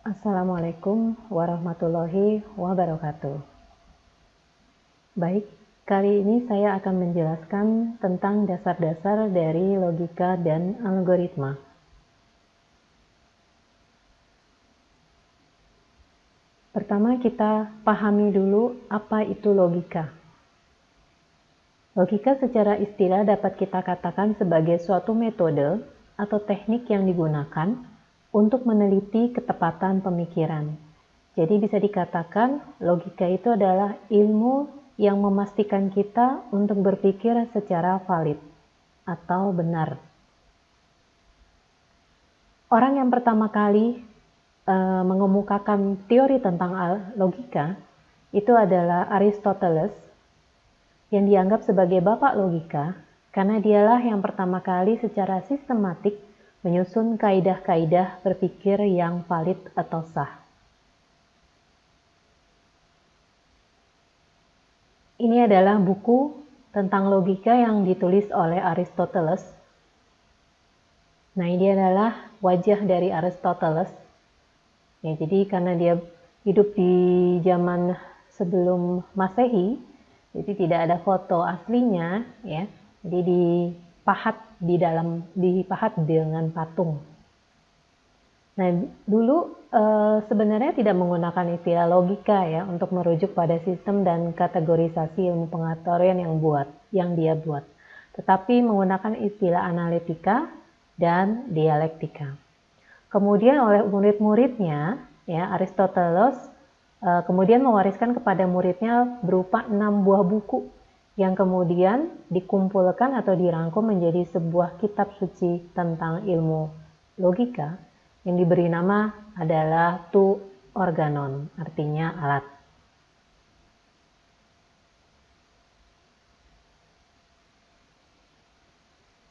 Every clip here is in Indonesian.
Assalamualaikum warahmatullahi wabarakatuh. Baik, kali ini saya akan menjelaskan tentang dasar-dasar dari logika dan algoritma. Pertama, kita pahami dulu apa itu logika. Logika secara istilah dapat kita katakan sebagai suatu metode atau teknik yang digunakan untuk meneliti ketepatan pemikiran. Jadi bisa dikatakan logika itu adalah ilmu yang memastikan kita untuk berpikir secara valid atau benar. Orang yang pertama kali mengemukakan teori tentang logika itu adalah Aristoteles, yang dianggap sebagai bapak logika karena dialah yang pertama kali secara sistematik menyusun kaidah-kaidah berpikir yang valid atau sah. Ini adalah buku tentang logika yang ditulis oleh Aristoteles. Nah, ini adalah wajah dari Aristoteles. Ya, jadi karena dia hidup di zaman sebelum Masehi, jadi tidak ada foto aslinya, ya. Jadi dipahat dengan patung. Nah, dulu sebenarnya tidak menggunakan istilah logika ya untuk merujuk pada sistem dan kategorisasi ilmu pengetahuan yang dia buat, tetapi menggunakan istilah analitika dan dialektika. Kemudian oleh murid-muridnya, ya, Aristoteles kemudian mewariskan kepada muridnya berupa 6 buah buku yang kemudian dikumpulkan atau dirangkum menjadi sebuah kitab suci tentang ilmu logika yang diberi nama adalah Tu Organon, artinya alat.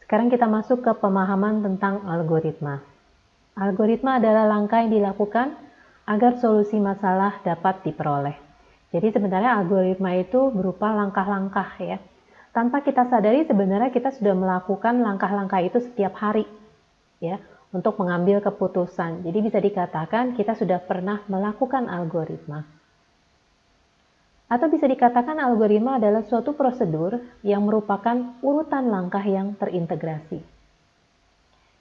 Sekarang kita masuk ke pemahaman tentang algoritma. Algoritma adalah langkah yang dilakukan agar solusi masalah dapat diperoleh. Jadi sebenarnya algoritma itu berupa langkah-langkah ya. Tanpa kita sadari sebenarnya kita sudah melakukan langkah-langkah itu setiap hari ya untuk mengambil keputusan. Jadi bisa dikatakan kita sudah pernah melakukan algoritma. Atau bisa dikatakan algoritma adalah suatu prosedur yang merupakan urutan langkah yang terintegrasi.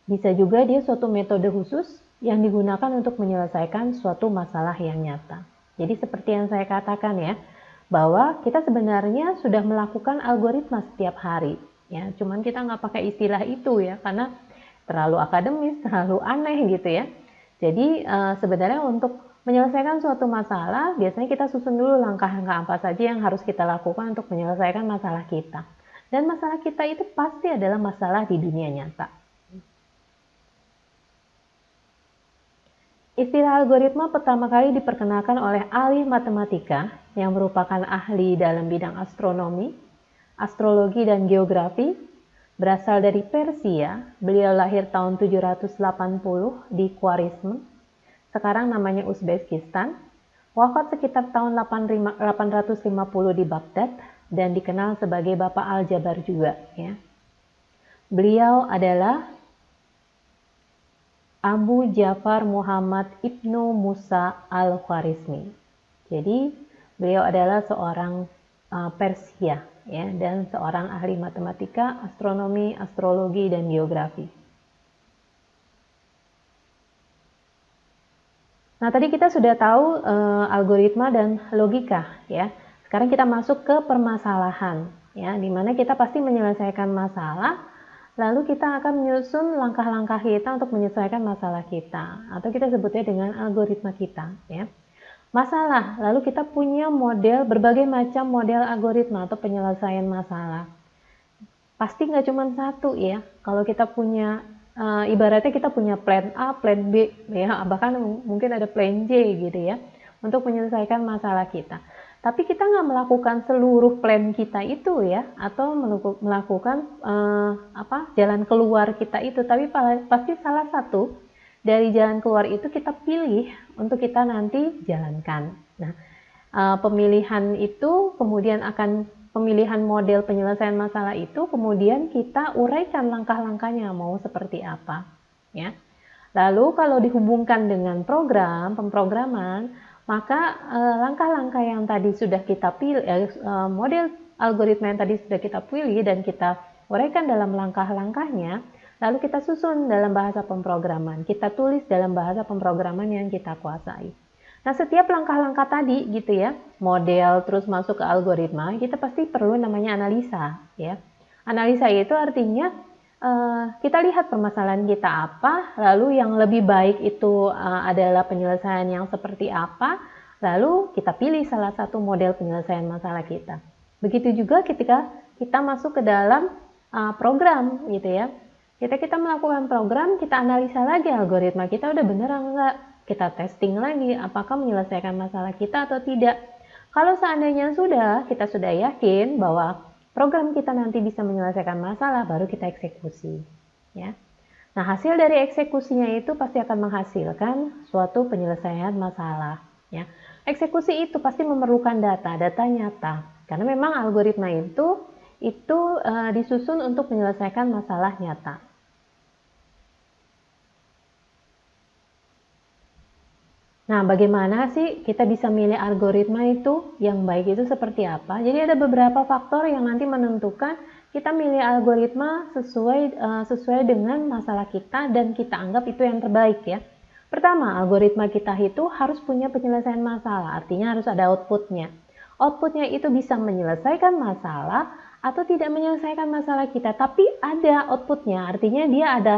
Bisa juga dia suatu metode khusus yang digunakan untuk menyelesaikan suatu masalah yang nyata. Jadi seperti yang saya katakan ya, bahwa kita sebenarnya sudah melakukan algoritma setiap hari. Ya, cuman kita nggak pakai istilah itu ya, karena terlalu akademis, terlalu aneh gitu ya. Jadi sebenarnya untuk menyelesaikan suatu masalah, biasanya kita susun dulu langkah-langkah apa saja yang harus kita lakukan untuk menyelesaikan masalah kita. Dan masalah kita itu pasti adalah masalah di dunia nyata. Istilah algoritma pertama kali diperkenalkan oleh ahli matematika yang merupakan ahli dalam bidang astronomi, astrologi, dan geografi. Berasal dari Persia, beliau lahir tahun 780 di Khwarizm, sekarang namanya Uzbekistan, wafat sekitar tahun 850 di Baghdad, dan dikenal sebagai Bapak Aljabar juga. Ya. Beliau adalah Abu Ja'far Muhammad Ibnu Musa al-Khwarizmi. Jadi beliau adalah seorang Persia ya, dan seorang ahli matematika, astronomi, astrologi, dan geografi. Nah, tadi kita sudah tahu algoritma dan logika ya. Sekarang kita masuk ke permasalahan ya, di mana kita pasti menyelesaikan masalah, lalu kita akan menyusun langkah-langkah kita untuk menyelesaikan masalah kita, atau kita sebutnya dengan algoritma kita ya. Masalah, lalu kita punya berbagai macam model algoritma atau penyelesaian masalah. Pasti nggak cuma satu ya. Kalau kita punya, ibaratnya kita punya plan A, plan B, ya, bahkan mungkin ada plan J gitu ya, untuk menyelesaikan masalah kita. Tapi kita nggak melakukan seluruh plan kita itu ya, atau melakukan jalan keluar kita itu, tapi pasti salah satu dari jalan keluar itu kita pilih untuk kita nanti jalankan. Nah, pemilihan itu kemudian pemilihan model penyelesaian masalah itu kemudian kita uraikan langkah-langkahnya mau seperti apa, ya. Lalu kalau dihubungkan dengan pemrograman, maka langkah-langkah yang tadi sudah kita pilih, model algoritma yang tadi sudah kita pilih dan kita uraikan dalam langkah-langkahnya, lalu kita susun dalam bahasa pemrograman, kita tulis dalam bahasa pemrograman yang kita kuasai. Nah, setiap langkah-langkah tadi gitu ya, model terus masuk ke algoritma, kita pasti perlu namanya analisa ya. Analisa itu artinya kita lihat permasalahan kita apa, lalu yang lebih baik itu adalah penyelesaian yang seperti apa, lalu kita pilih salah satu model penyelesaian masalah kita. Begitu juga ketika kita masuk ke dalam program gitu ya. Kita melakukan program, kita analisa lagi algoritma kita udah bener enggak, kita testing lagi apakah menyelesaikan masalah kita atau tidak. Kalau seandainya kita sudah yakin bahwa program kita nanti bisa menyelesaikan masalah, baru kita eksekusi ya. Nah, hasil dari eksekusinya itu pasti akan menghasilkan suatu penyelesaian masalah ya. Eksekusi itu pasti memerlukan data nyata, karena memang algoritma itu disusun untuk menyelesaikan masalah nyata. Nah, bagaimana sih kita bisa milih algoritma itu yang baik itu seperti apa? Jadi ada beberapa faktor yang nanti menentukan kita milih algoritma sesuai dengan masalah kita dan kita anggap itu yang terbaik ya. Pertama, algoritma kita itu harus punya penyelesaian masalah, artinya harus ada outputnya. Outputnya itu bisa menyelesaikan masalah atau tidak menyelesaikan masalah kita, tapi ada outputnya, artinya dia ada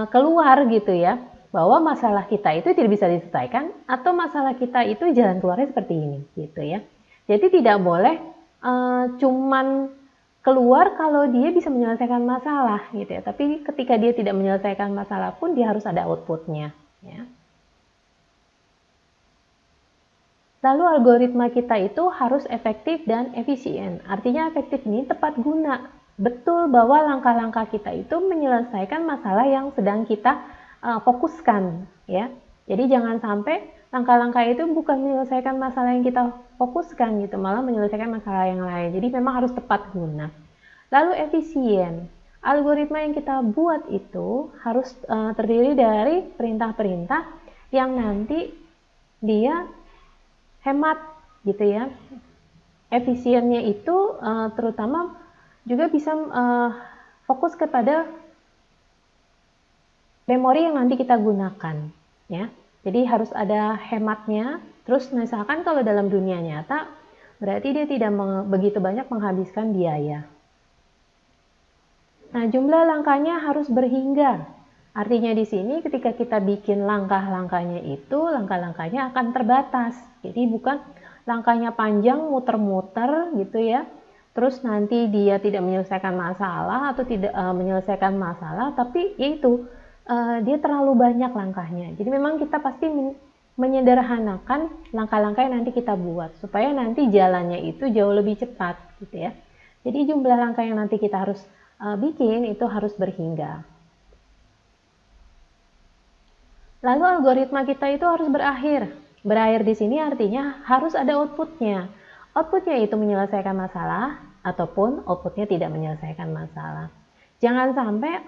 keluar gitu ya, bahwa masalah kita itu tidak bisa diselesaikan atau masalah kita itu jalan keluarnya seperti ini gitu ya. Jadi tidak boleh cuman keluar kalau dia bisa menyelesaikan masalah gitu ya, tapi ketika dia tidak menyelesaikan masalah pun dia harus ada outputnya ya. Lalu algoritma kita itu harus efektif dan efisien, artinya efektif ini tepat guna, betul bahwa langkah-langkah kita itu menyelesaikan masalah yang sedang kita fokuskan ya. Jadi jangan sampai langkah-langkah itu bukan menyelesaikan masalah yang kita fokuskan gitu, malah menyelesaikan masalah yang lain. Jadi memang harus tepat guna. Lalu efisien. Algoritma yang kita buat itu harus terdiri dari perintah-perintah yang nanti dia hemat gitu ya. Efisiennya itu terutama juga bisa fokus kepada memori yang nanti kita gunakan ya. Jadi harus ada hematnya. Terus misalkan kalau dalam dunia nyata berarti dia tidak begitu banyak menghabiskan biaya. Nah, jumlah langkahnya harus berhingga. Artinya di sini ketika kita bikin langkah-langkahnya itu, langkah-langkahnya akan terbatas. Jadi bukan langkahnya panjang muter-muter gitu ya. Terus nanti dia tidak menyelesaikan masalah atau tidak menyelesaikan masalah, tapi yaitu dia terlalu banyak langkahnya. Jadi memang kita pasti menyederhanakan langkah-langkah yang nanti kita buat supaya nanti jalannya itu jauh lebih cepat gitu ya. Jadi jumlah langkah yang nanti kita harus bikin itu harus berhingga. Lalu algoritma kita itu harus berakhir. Berakhir di sini artinya harus ada outputnya. Outputnya itu menyelesaikan masalah ataupun outputnya tidak menyelesaikan masalah. Jangan sampai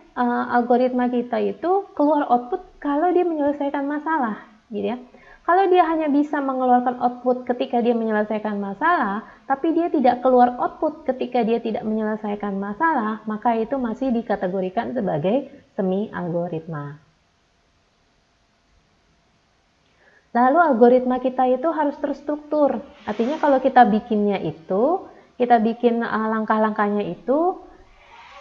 algoritma kita itu keluar output kalau dia menyelesaikan masalah, gitu ya. Kalau dia hanya bisa mengeluarkan output ketika dia menyelesaikan masalah, tapi dia tidak keluar output ketika dia tidak menyelesaikan masalah, maka itu masih dikategorikan sebagai semi algoritma. Lalu algoritma kita itu harus terstruktur. Artinya kalau kita bikinnya itu, kita bikin langkah-langkahnya itu,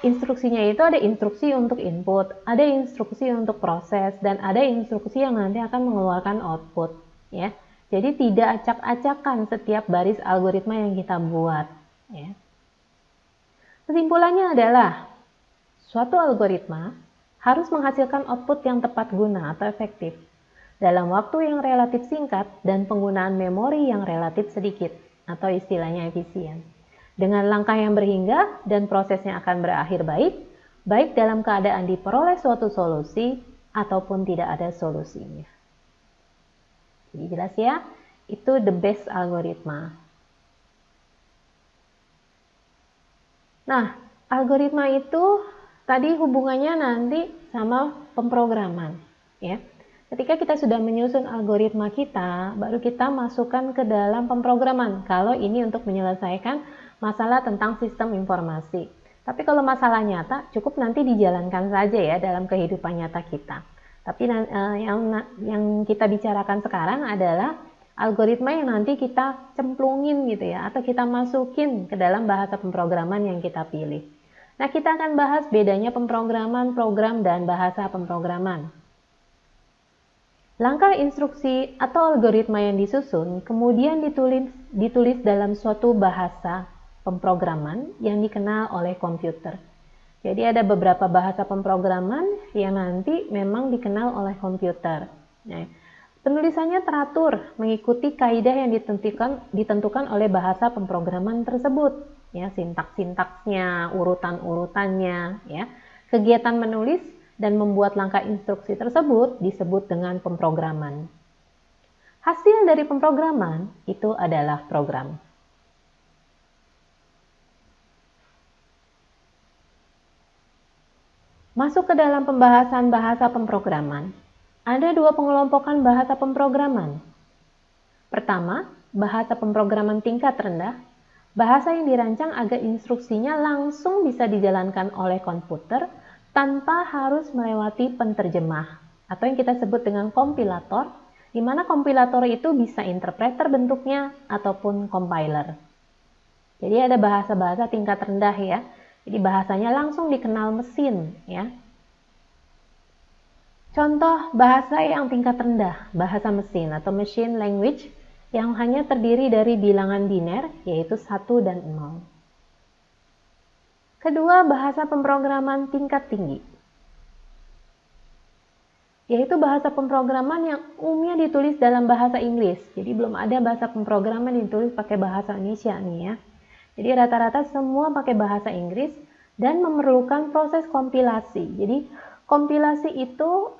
instruksinya itu ada instruksi untuk input, ada instruksi untuk proses, dan ada instruksi yang nanti akan mengeluarkan output ya. Jadi tidak acak-acakan setiap baris algoritma yang kita buat ya. Kesimpulannya adalah suatu algoritma harus menghasilkan output yang tepat guna atau efektif dalam waktu yang relatif singkat dan penggunaan memori yang relatif sedikit atau istilahnya efisien. Dengan langkah yang berhingga dan prosesnya akan berakhir baik dalam keadaan diperoleh suatu solusi ataupun tidak ada solusinya. Jadi jelas ya, itu the best algoritma. Nah, algoritma itu tadi hubungannya nanti sama pemrograman. ya. Ketika kita sudah menyusun algoritma kita, baru kita masukkan ke dalam pemrograman. Kalau ini untuk menyelesaikan masalah tentang sistem informasi. Tapi kalau masalah nyata, cukup nanti dijalankan saja ya dalam kehidupan nyata kita. Tapi yang kita bicarakan sekarang adalah algoritma yang nanti kita cemplungin gitu ya, atau kita masukin ke dalam bahasa pemrograman yang kita pilih. Nah, kita akan bahas bedanya pemrograman, program, dan bahasa pemrograman. Langkah instruksi atau algoritma yang disusun kemudian ditulis dalam suatu bahasa pemrograman yang dikenal oleh komputer. Jadi ada beberapa bahasa pemrograman yang nanti memang dikenal oleh komputer. Nah, penulisannya teratur mengikuti kaidah yang ditentukan oleh bahasa pemrograman tersebut, ya, sintaks-sintaksnya, urutan-urutannya, ya. Kegiatan menulis dan membuat langkah instruksi tersebut disebut dengan pemrograman. Hasil dari pemrograman itu adalah program. Masuk ke dalam pembahasan bahasa pemrograman. Ada dua pengelompokan bahasa pemrograman. Pertama, bahasa pemrograman tingkat rendah, bahasa yang dirancang agar instruksinya langsung bisa dijalankan oleh komputer tanpa harus melewati penterjemah, atau yang kita sebut dengan kompilator, di mana kompilator itu bisa interpreter bentuknya ataupun compiler. Jadi ada bahasa-bahasa tingkat rendah ya, jadi bahasanya langsung dikenal mesin ya. Contoh bahasa yang tingkat rendah, bahasa mesin atau machine language yang hanya terdiri dari bilangan biner, yaitu 1 dan 0. Kedua, bahasa pemrograman tingkat tinggi, yaitu bahasa pemrograman yang umumnya ditulis dalam bahasa Inggris. Jadi belum ada bahasa pemrograman yang ditulis pakai bahasa Indonesia nih ya. Jadi rata-rata semua pakai bahasa Inggris dan memerlukan proses kompilasi. Jadi kompilasi itu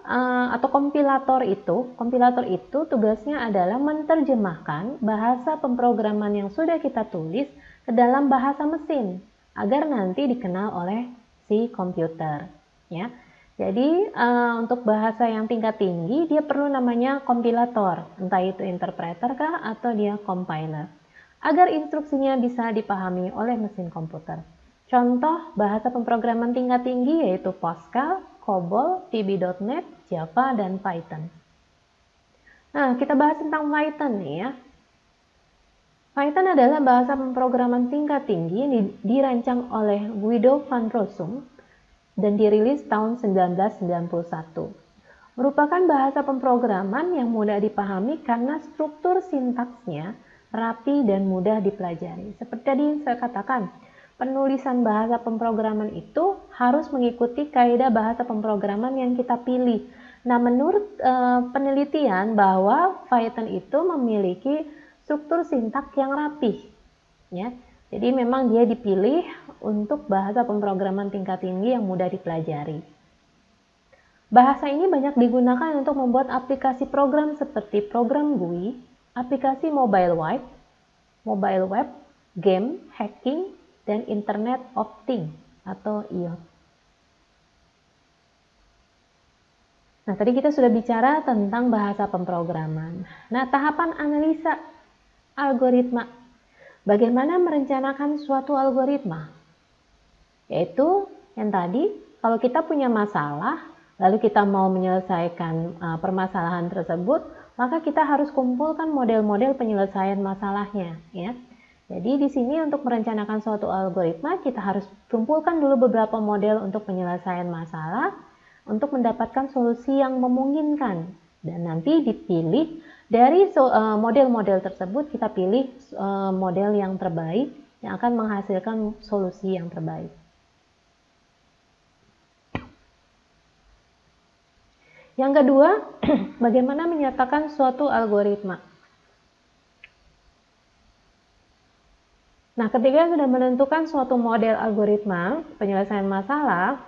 atau kompilator itu tugasnya adalah menerjemahkan bahasa pemrograman yang sudah kita tulis ke dalam bahasa mesin agar nanti dikenal oleh si komputer ya. Jadi untuk bahasa yang tingkat tinggi dia perlu namanya kompilator, entah itu interpreter kah atau dia compiler, agar instruksinya bisa dipahami oleh mesin komputer. Contoh bahasa pemrograman tingkat tinggi yaitu Pascal, COBOL, VB.NET, Java, dan Python. Nah, kita bahas tentang Python nih ya. Python adalah bahasa pemrograman tingkat tinggi yang dirancang oleh Guido van Rossum dan dirilis tahun 1991. Merupakan bahasa pemrograman yang mudah dipahami karena struktur sintaksnya rapi dan mudah dipelajari. Seperti tadi saya katakan, penulisan bahasa pemrograman itu harus mengikuti kaidah bahasa pemrograman yang kita pilih. Nah, menurut penelitian bahwa Python itu memiliki struktur sintaks yang rapih, ya. Jadi memang dia dipilih untuk bahasa pemrograman tingkat tinggi yang mudah dipelajari. Bahasa ini banyak digunakan untuk membuat aplikasi program seperti program GUI, aplikasi mobile web, game, hacking, dan Internet of Things atau IoT. Nah, tadi kita sudah bicara tentang bahasa pemrograman. Nah, tahapan analisa algoritma. Bagaimana merencanakan suatu algoritma? Yaitu yang tadi, kalau kita punya masalah, lalu kita mau menyelesaikan permasalahan tersebut, maka kita harus kumpulkan model-model penyelesaian masalahnya, ya. Jadi di sini untuk merencanakan suatu algoritma, kita harus kumpulkan dulu beberapa model untuk penyelesaian masalah, untuk mendapatkan solusi yang memungkinkan. Dan nanti dipilih dari model-model tersebut, kita pilih model yang terbaik yang akan menghasilkan solusi yang terbaik. Yang kedua, bagaimana menyatakan suatu algoritma. Nah, ketika sudah menentukan suatu model algoritma penyelesaian masalah,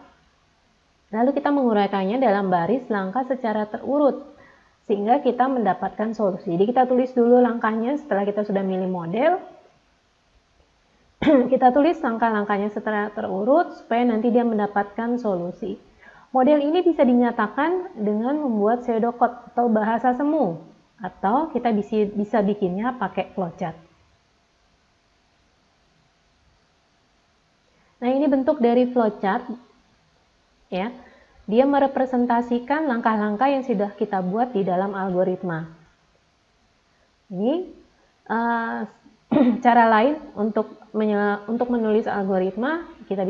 lalu kita menguraikannya dalam baris langkah secara terurut, sehingga kita mendapatkan solusi. Jadi kita tulis dulu langkahnya setelah kita sudah milih model. Kita tulis langkah-langkahnya secara terurut supaya nanti dia mendapatkan solusi. Model ini bisa dinyatakan dengan membuat pseudocode atau bahasa semu, atau kita bisa bikinnya pakai flowchart. Nah, ini bentuk dari flowchart, ya. Dia merepresentasikan langkah-langkah yang sudah kita buat di dalam algoritma. Ini cara lain untuk menulis algoritma, kita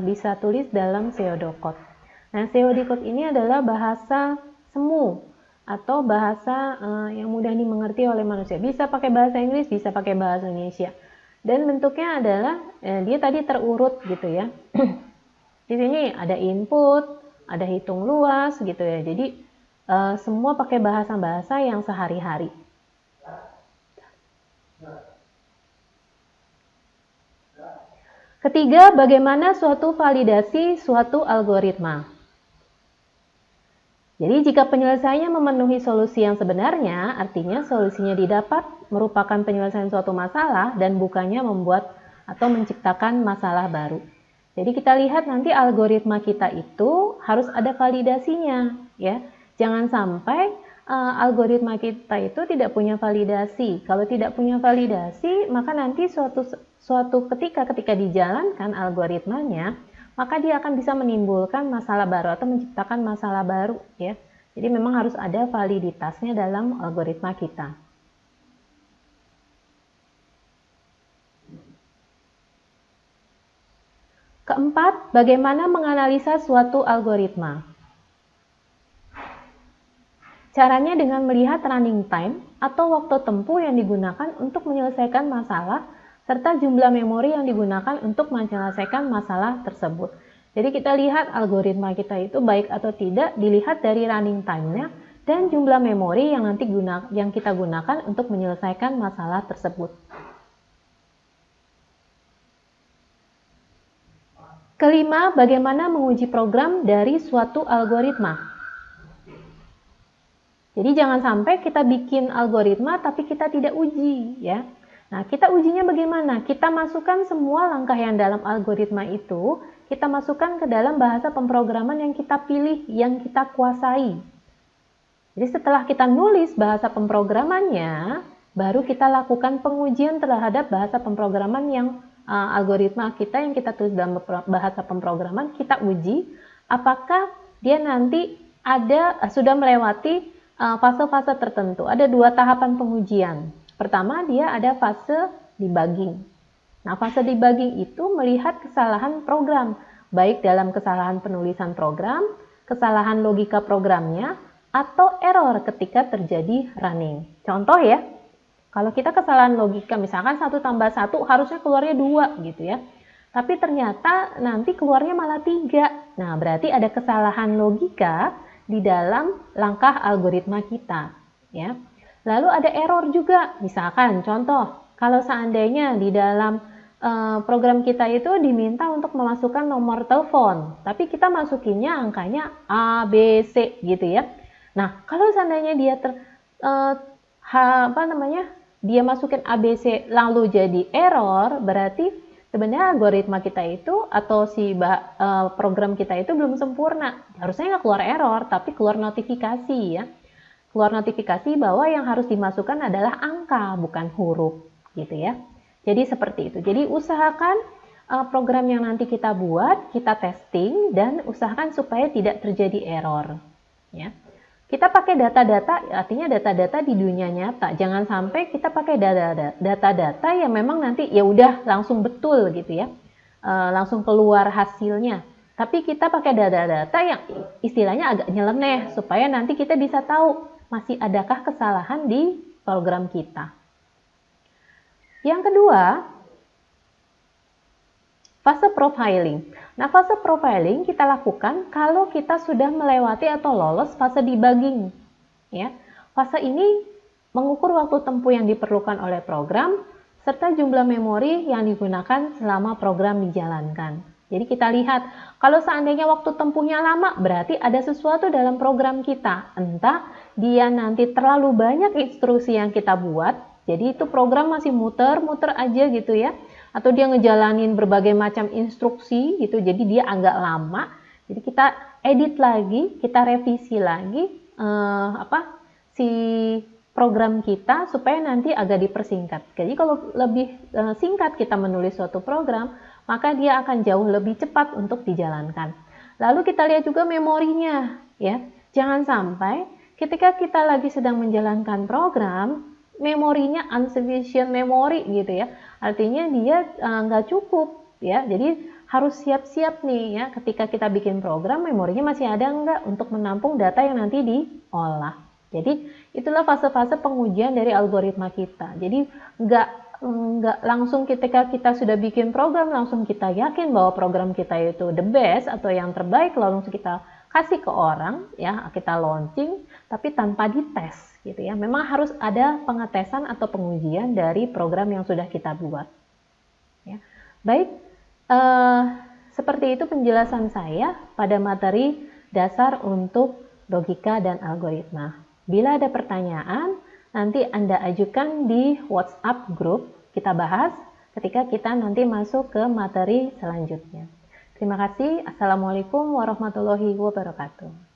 bisa tulis dalam pseudocode. Nah, pseudocode ini adalah bahasa semu atau bahasa yang mudah dimengerti oleh manusia. Bisa pakai bahasa Inggris, bisa pakai bahasa Indonesia. Dan bentuknya adalah dia tadi terurut gitu ya. Di sini ada input, ada hitung luas gitu ya. Jadi semua pakai bahasa-bahasa yang sehari-hari. Ketiga, bagaimana suatu validasi suatu algoritma. Jadi jika penyelesaiannya memenuhi solusi yang sebenarnya, artinya solusinya didapat merupakan penyelesaian suatu masalah dan bukannya membuat atau menciptakan masalah baru. Jadi kita lihat nanti algoritma kita itu harus ada validasinya, ya. Jangan sampai algoritma kita itu tidak punya validasi. Kalau tidak punya validasi, maka nanti suatu ketika dijalankan algoritmanya, maka dia akan bisa menimbulkan masalah baru atau menciptakan masalah baru, ya. Jadi memang harus ada validitasnya dalam algoritma kita. Keempat, bagaimana menganalisa suatu algoritma? Caranya dengan melihat running time atau waktu tempuh yang digunakan untuk menyelesaikan masalah serta jumlah memori yang digunakan untuk menyelesaikan masalah tersebut. Jadi kita lihat algoritma kita itu baik atau tidak dilihat dari running time-nya dan jumlah memori yang kita gunakan untuk menyelesaikan masalah tersebut. Kelima, bagaimana menguji program dari suatu algoritma. Jadi jangan sampai kita bikin algoritma tapi kita tidak uji, ya. Nah, kita ujinya bagaimana? Kita masukkan semua langkah yang dalam algoritma itu, kita masukkan ke dalam bahasa pemrograman yang kita pilih, yang kita kuasai. Jadi setelah kita nulis bahasa pemrogramannya, baru kita lakukan pengujian terhadap bahasa pemrograman yang algoritma kita yang kita tulis dalam bahasa pemrograman, kita uji apakah dia nanti sudah melewati fase-fase tertentu. Ada 2 tahapan pengujian. Pertama, dia ada fase debugging. Nah, fase debugging itu melihat kesalahan program, baik dalam kesalahan penulisan program, kesalahan logika programnya, atau error ketika terjadi running. Contoh ya, kalau kita kesalahan logika, misalkan 1 tambah 1 harusnya keluarnya 2 gitu ya. Tapi ternyata nanti keluarnya malah 3. Nah, berarti ada kesalahan logika di dalam langkah algoritma kita, ya. Lalu ada error juga, misalkan contoh, kalau seandainya di dalam program kita itu diminta untuk memasukkan nomor telepon, tapi kita masukinnya angkanya A, B, C gitu ya. Nah, kalau seandainya dia dia masukin A, B, C lalu jadi error, berarti sebenarnya algoritma kita itu atau program kita itu belum sempurna. Harusnya nggak keluar error, tapi keluar notifikasi ya. Keluar notifikasi bahwa yang harus dimasukkan adalah angka, bukan huruf, gitu ya. Jadi seperti itu. Jadi usahakan program yang nanti kita buat, kita testing, dan usahakan supaya tidak terjadi error. Ya. Kita pakai data-data, artinya data-data di dunia nyata. Jangan sampai kita pakai data-data yang memang nanti ya udah langsung betul gitu ya, langsung keluar hasilnya. Tapi kita pakai data-data yang istilahnya agak nyeleneh, supaya nanti kita bisa tahu masih adakah kesalahan di program kita. Yang kedua, fase profiling. Nah, fase profiling kita lakukan kalau kita sudah melewati atau lolos fase debugging. Ya, fase ini mengukur waktu tempuh yang diperlukan oleh program serta jumlah memori yang digunakan selama program dijalankan. Jadi kita lihat, kalau seandainya waktu tempuhnya lama, berarti ada sesuatu dalam program kita. Entah dia nanti terlalu banyak instruksi yang kita buat, jadi itu program masih muter-muter aja gitu ya. Atau dia ngejalanin berbagai macam instruksi gitu, jadi dia agak lama. Jadi kita edit lagi, kita revisi lagi si program kita supaya nanti agak dipersingkat. Jadi kalau lebih singkat kita menulis suatu program, maka dia akan jauh lebih cepat untuk dijalankan. Lalu kita lihat juga memorinya, ya. Jangan sampai ketika kita lagi sedang menjalankan program, memorinya insufficient memory gitu ya. Artinya dia nggak cukup, ya. Jadi harus siap-siap nih ya, ketika kita bikin program, memorinya masih ada nggak untuk menampung data yang nanti diolah. Jadi itulah fase-fase pengujian dari algoritma kita. Jadi nggak langsung ketika kita sudah bikin program langsung kita yakin bahwa program kita itu the best atau yang terbaik lalu langsung kita kasih ke orang ya, kita launching tapi tanpa dites gitu ya. Memang harus ada pengetesan atau pengujian dari program yang sudah kita buat. Ya. Baik, seperti itu penjelasan saya pada materi dasar untuk logika dan algoritma. Bila ada pertanyaan, nanti Anda ajukan di WhatsApp group, kita bahas ketika kita nanti masuk ke materi selanjutnya. Terima kasih. Assalamualaikum warahmatullahi wabarakatuh.